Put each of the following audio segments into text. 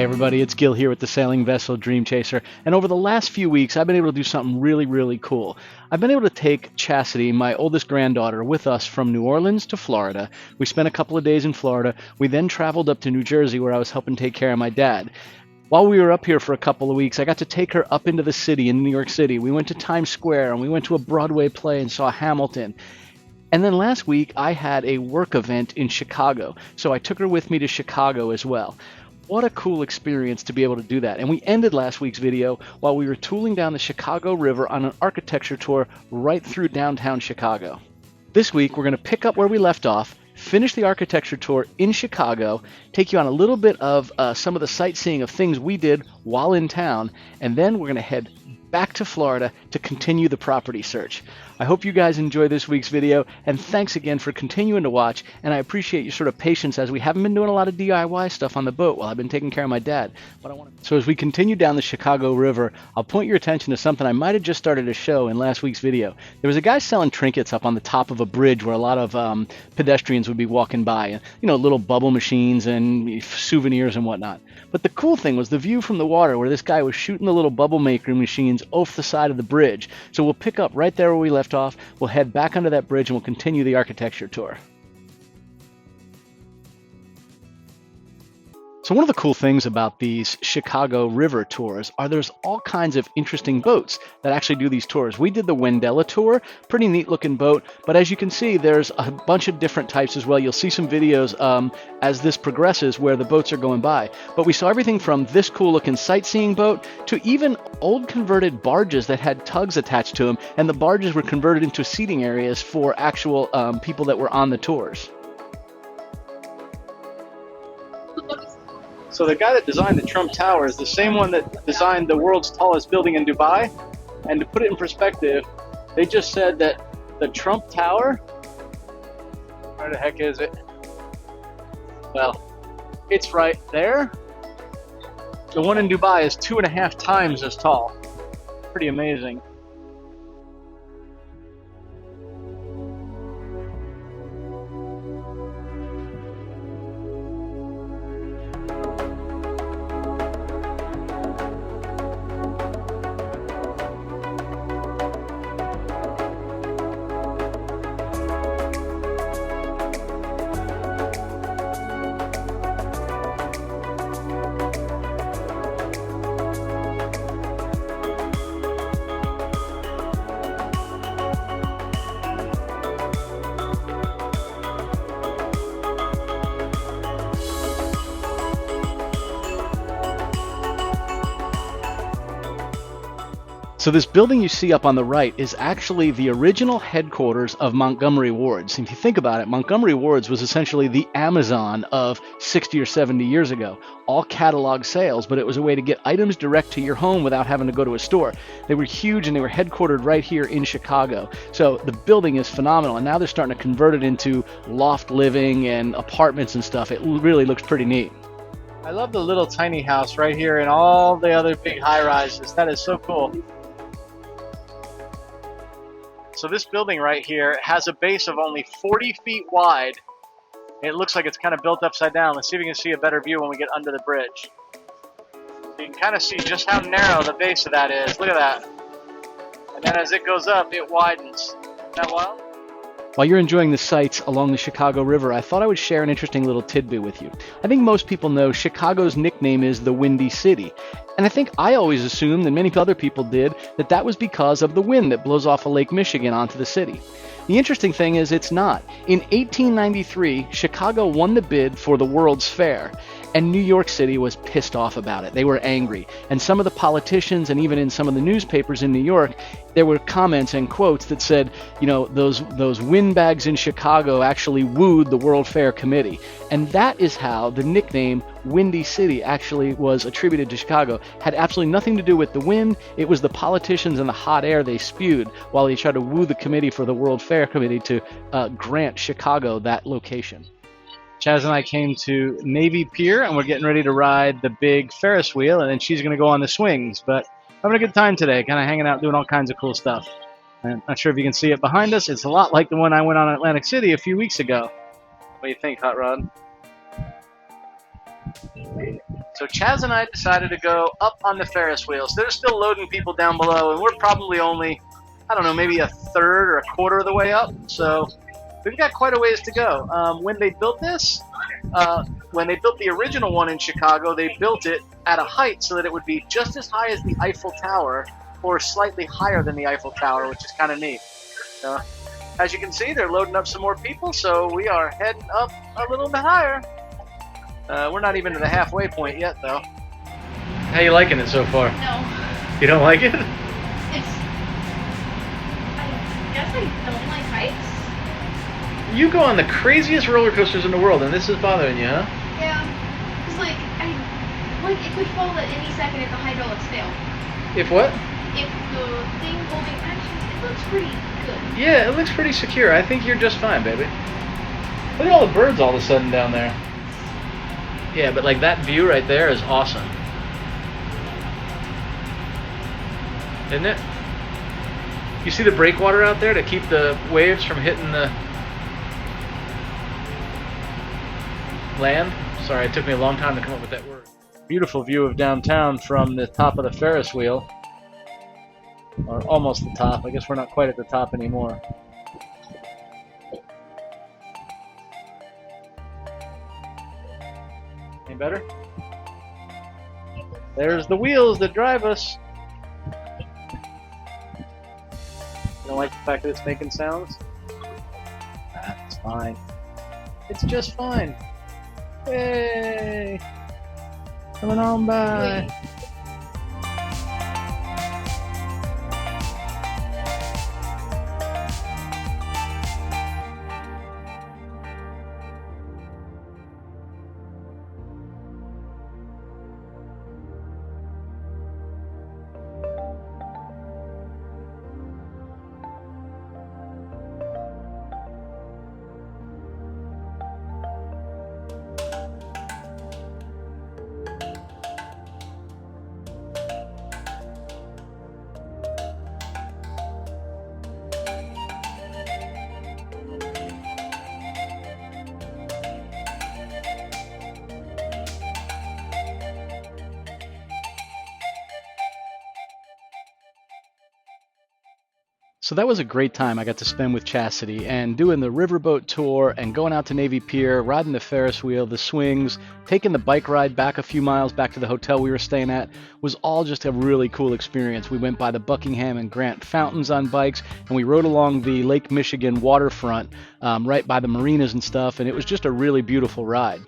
Hey everybody, it's Gil here with the Sailing Vessel Dream Chaser, and over the last few weeks I've been able to do something really cool. I've been able to take Chastity, my oldest granddaughter, with us from New Orleans to Florida. We spent a couple of days in Florida. We then traveled up to New Jersey where I was helping take care of my dad. While we were up here for a couple of weeks, I got to take her up into the city in New York City. We went to Times Square and we went to a Broadway play and saw Hamilton. And then last week I had a work event in Chicago, so I took her with me to Chicago as well. What a cool experience to be able to do that. And we ended last week's video while we were tooling down the Chicago River on an architecture tour right through downtown Chicago. This week we're going to pick up where we left off, finish the architecture tour in Chicago, take you on a little bit of some of the sightseeing of things we did while in town, and then we're going to head back to Florida to continue the property search. I hope you guys enjoy this week's video, and thanks again for continuing to watch, and I appreciate your sort of patience as we haven't been doing a lot of DIY stuff on the boat while I've been taking care of my dad. So as we continue down the Chicago River, I'll point your attention to something I might have just started to show in last week's video. There was a guy selling trinkets up on the top of a bridge where a lot of pedestrians would be walking by, and little bubble machines and souvenirs and whatnot. But the cool thing was the view from the water where this guy was shooting the little bubble maker machines off the side of the bridge. So we'll pick up right there where we left off. We'll head back under that bridge and we'll continue the architecture tour. So one of the cool things about these Chicago River tours are there's all kinds of interesting boats that actually do these tours. We did the Wendella tour, pretty neat looking boat, but as you can see there's a bunch of different types as well. You'll see some videos as this progresses where the boats are going by. But we saw everything from this cool looking sightseeing boat to even old converted barges that had tugs attached to them, and the barges were converted into seating areas for actual people that were on the tours. So the guy that designed the Trump Tower is the same one that designed the world's tallest building in Dubai. And to put it in perspective, they just said that the Trump Tower, where the heck is it? Well, it's right there. The one in Dubai is 2.5 times as tall. Pretty amazing. So this building you see up on the right is actually the original headquarters of Montgomery Ward's. If you think about it, Montgomery Ward's was essentially the Amazon of 60 or 70 years ago. All catalog sales, but it was a way to get items direct to your home without having to go to a store. They were huge and they were headquartered right here in Chicago. So the building is phenomenal, and now they're starting to convert it into loft living and apartments and stuff. It really looks pretty neat. I love the little tiny house right here and all the other big high-rises. That is so cool. So this building right here has a base of only 40 feet wide. It looks like it's kind of built upside down. Let's see if we can see a better view when we get under the bridge. So you can kind of see just how narrow the base of that is. Look at that. And then as it goes up, it widens. Isn't that wild? While you're enjoying the sights along the Chicago River, I thought I would share an interesting little tidbit with you. I think most people know Chicago's nickname is the Windy City. And I think I always assumed, and many other people did, that that was because of the wind that blows off of Lake Michigan onto the city. The interesting thing is it's not. In 1893, Chicago won the bid for the World's Fair, and New York City was pissed off about it. They were angry. And some of the politicians and even in some of the newspapers in New York, there were comments and quotes that said, those windbags in Chicago actually wooed the World Fair Committee. And that is how the nickname Windy City actually was attributed to Chicago. Had absolutely nothing to do with the wind. It was the politicians and the hot air they spewed while they tried to woo the committee for the World Fair Committee to grant Chicago that location. Chaz and I came to Navy Pier, and we're getting ready to ride the big Ferris Wheel, and then she's going to go on the swings. But having a good time today, kind of hanging out, doing all kinds of cool stuff. I'm not sure if you can see it behind us. It's a lot like the one I went on in Atlantic City a few weeks ago. What do you think, Hot Rod? So Chaz and I decided to go up on the Ferris wheels. They're still loading people down below, and we're probably only, I don't know, maybe a third or a quarter of the way up. So we've got quite a ways to go. When they built this, when they built the original one in Chicago, they built it at a height so that it would be just as high as the Eiffel Tower or slightly higher than the Eiffel Tower, which is kind of neat. As you can see, they're loading up some more people, so we are heading up a little bit higher. We're not even to the halfway point yet, though. How you liking it so far? No. You don't like it? I guess I don't like heights. You go on the craziest roller coasters in the world, and this is bothering you, huh? Yeah. Because, it could fall at any second if the hydraulics fail. If what? If the thing holding action, it looks pretty good. Yeah, it looks pretty secure. I think you're just fine, baby. Look at all the birds all of a sudden down there. Yeah, but like that view right there is awesome. Isn't it? You see the breakwater out there to keep the waves from hitting the land? Sorry, it took me a long time to come up with that word. Beautiful view of downtown from the top of the Ferris wheel. Or almost the top. I guess we're not quite at the top anymore. Any better? There's the wheels that drive us. You don't like the fact that it's making sounds? It's fine. It's just fine. Hey! Coming on by. Wait. So that was a great time I got to spend with Chastity, and doing the riverboat tour and going out to Navy Pier, riding the Ferris wheel, the swings, taking the bike ride back a few miles back to the hotel we were staying at was all just a really cool experience. We went by the Buckingham and Grant fountains on bikes, and we rode along the Lake Michigan waterfront right by the marinas and stuff, and it was just a really beautiful ride.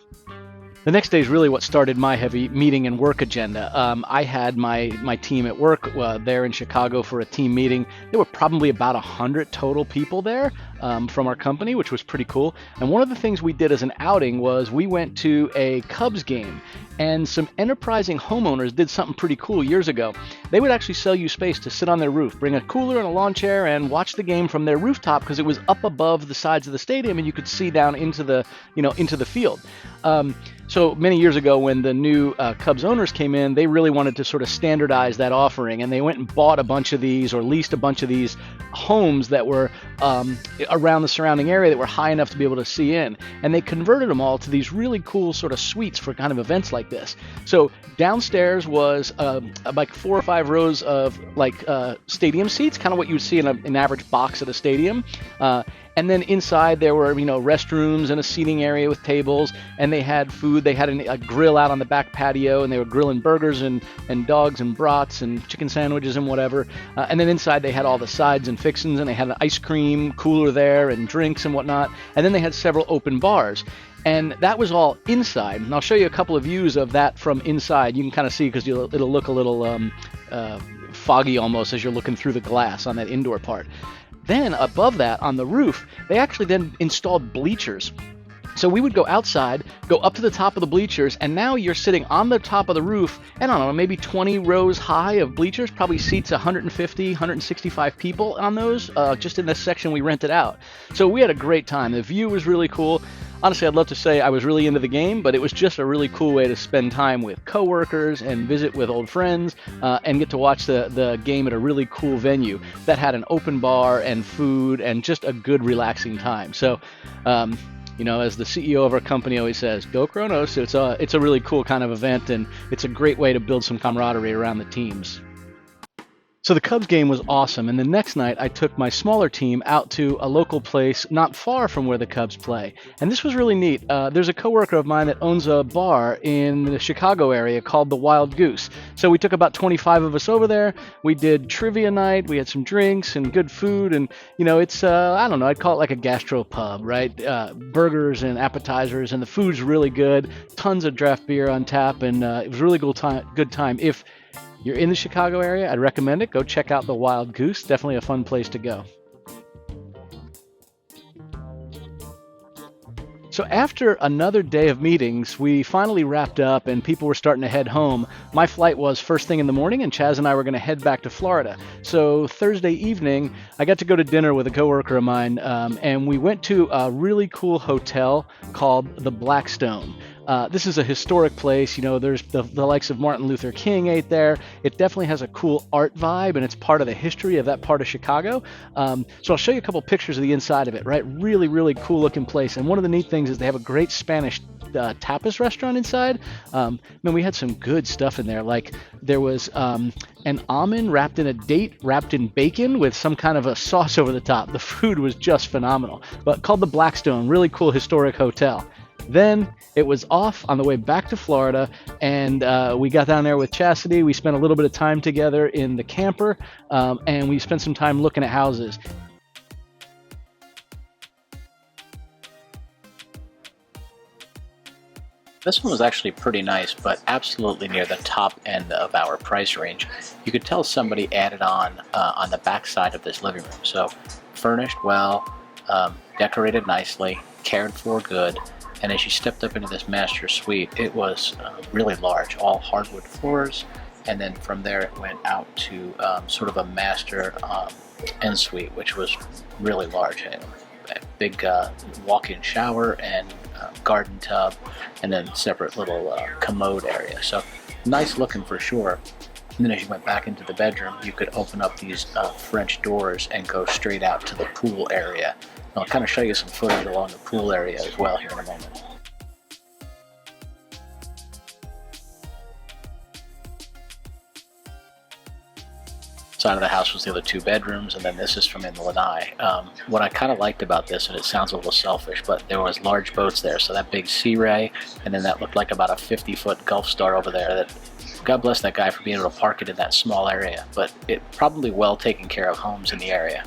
The next day is really what started my heavy meeting and work agenda. I had my team at work there in Chicago for a team meeting. There were probably about 100 total people there from our company, which was pretty cool. And one of the things we did as an outing was we went to a Cubs game. And some enterprising homeowners did something pretty cool years ago. They would actually sell you space to sit on their roof, bring a cooler and a lawn chair, and watch the game from their rooftop because it was up above the sides of the stadium and you could see down into the field. So many years ago, when the new Cubs owners came in, they really wanted to sort of standardize that offering, and they went and bought a bunch of these or leased a bunch of these homes that were around the surrounding area that were high enough to be able to see in, and they converted them all to these really cool sort of suites for kind of events like this. So downstairs was like 4 or 5 rows of stadium seats, kind of what you would see in an average box at a stadium. And then inside there were, restrooms and a seating area with tables, and they had food. They had a grill out on the back patio, and they were grilling burgers and dogs and brats and chicken sandwiches and whatever. And then inside they had all the sides and fixings, and they had an ice cream cooler there and drinks and whatnot. And then they had several open bars. And that was all inside. And I'll show you a couple of views of that from inside. You can kind of see because it'll look a little foggy almost as you're looking through the glass on that indoor part. Then above that, on the roof, they actually then installed bleachers. So we would go outside, go up to the top of the bleachers, and now you're sitting on the top of the roof, and I don't know, maybe 20 rows high of bleachers, probably seats 150, 165 people on those, just in this section we rented out. So we had a great time. The view was really cool. Honestly, I'd love to say I was really into the game, but it was just a really cool way to spend time with coworkers and visit with old friends and get to watch the game at a really cool venue that had an open bar and food and just a good relaxing time. So You know, as the CEO of our company always says, go Kronos. It's a really cool kind of event, and it's a great way to build some camaraderie around the teams. So the Cubs game was awesome, and the next night I took my smaller team out to a local place not far from where the Cubs play. And this was really neat. There's a coworker of mine that owns a bar in the Chicago area called the Wild Goose. So we took about 25 of us over there. We did trivia night, we had some drinks and good food, and you know, it's I don't know, I'd call it like a gastro pub, right? Burgers and appetizers, and the food's really good. Tons of draft beer on tap, and it was a really good time. If you're in the Chicago area, I'd recommend it. Go check out the Wild Goose. Definitely a fun place to go. So after another day of meetings, we finally wrapped up and people were starting to head home. My flight was first thing in the morning, and Chaz and I were going to head back to Florida. So Thursday evening, I got to go to dinner with a coworker of mine, and we went to a really cool hotel called the Blackstone. This is a historic place. You know, there's the likes of Martin Luther King ate there. It definitely has a cool art vibe, and it's part of the history of that part of Chicago. So I'll show you a couple pictures of the inside of it, right? Really, really cool looking place. And one of the neat things is they have a great Spanish tapas restaurant inside. Man, we had some good stuff in there. Like there was an almond wrapped in a date, wrapped in bacon with some kind of a sauce over the top. The food was just phenomenal. But called the Blackstone, really cool historic hotel. Then it was off on the way back to Florida, and we got down there with Chastity. We spent a little bit of time together in the camper, and we spent some time looking at houses. This one was actually pretty nice, but absolutely near the top end of our price range. You could tell somebody added on the back side of this living room. So furnished well, decorated nicely, cared for good. And as you stepped up into this master suite, it was really large, all hardwood floors. And then from there it went out to sort of a master en suite, which was really large. A big walk-in shower and garden tub, and then separate little commode area. So nice looking for sure. And then as you went back into the bedroom, you could open up these French doors and go straight out to the pool area. I'll kind of show you some footage along the pool area as well here in a moment. Side of the house was the other two bedrooms, and then this is from in the lanai. What I kind of liked about this, and it sounds a little selfish, but there was large boats there. So that big Sea Ray, and then that looked like about a 50-foot Gulf Star over there. That God bless that guy for being able to park it in that small area, but it probably well taken care of homes in the area.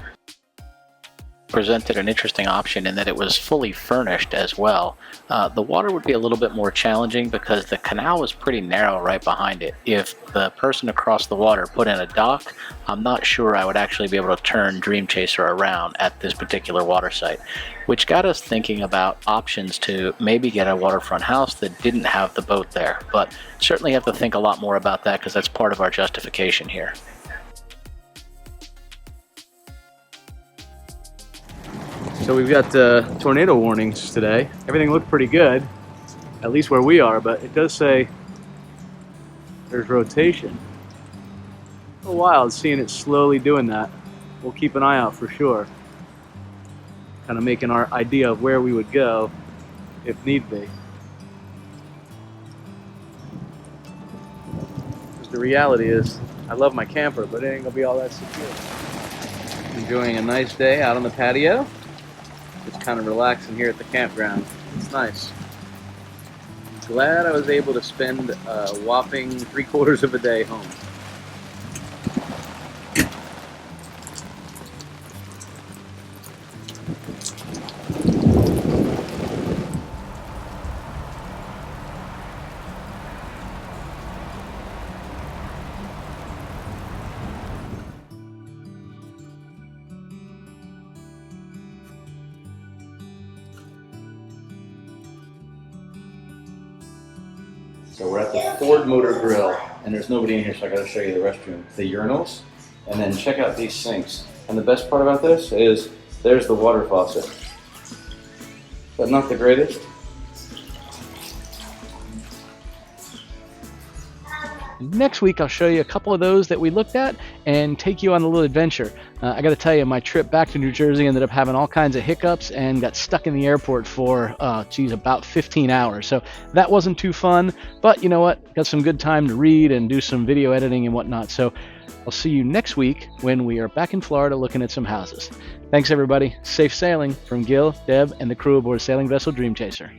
Presented an interesting option in that it was fully furnished as well. The water would be a little bit more challenging because the canal was pretty narrow right behind it. If the person across the water put in a dock, I'm not sure I would actually be able to turn Dream Chaser around at this particular water site, which got us thinking about options to maybe get a waterfront house that didn't have the boat there. But certainly have to think a lot more about that because that's part of our justification here. So we've got tornado warnings today. Everything looked pretty good, at least where we are, but it does say there's rotation. A little wild seeing it slowly doing that. We'll keep an eye out for sure. Kind of making our idea of where we would go if need be. Because the reality is, I love my camper, but it ain't gonna be all that secure. Enjoying a nice day out on the patio. Just kind of relaxing here at the campground. It's nice. Glad I was able to spend a whopping 3/4 of a day home. So we're at the Ford Motor Grill, and there's nobody in here, so I gotta show you the restroom. The urinals, and then check out these sinks. And the best part about this is, there's the water faucet. Is that not the greatest? Next week, I'll show you a couple of those that we looked at and take you on a little adventure. I got to tell you, my trip back to New Jersey ended up having all kinds of hiccups and got stuck in the airport for, about 15 hours. So that wasn't too fun, but you know what? Got some good time to read and do some video editing and whatnot. So I'll see you next week when we are back in Florida looking at some houses. Thanks, everybody. Safe sailing from Gil, Deb, and the crew aboard Sailing Vessel Dream Chaser.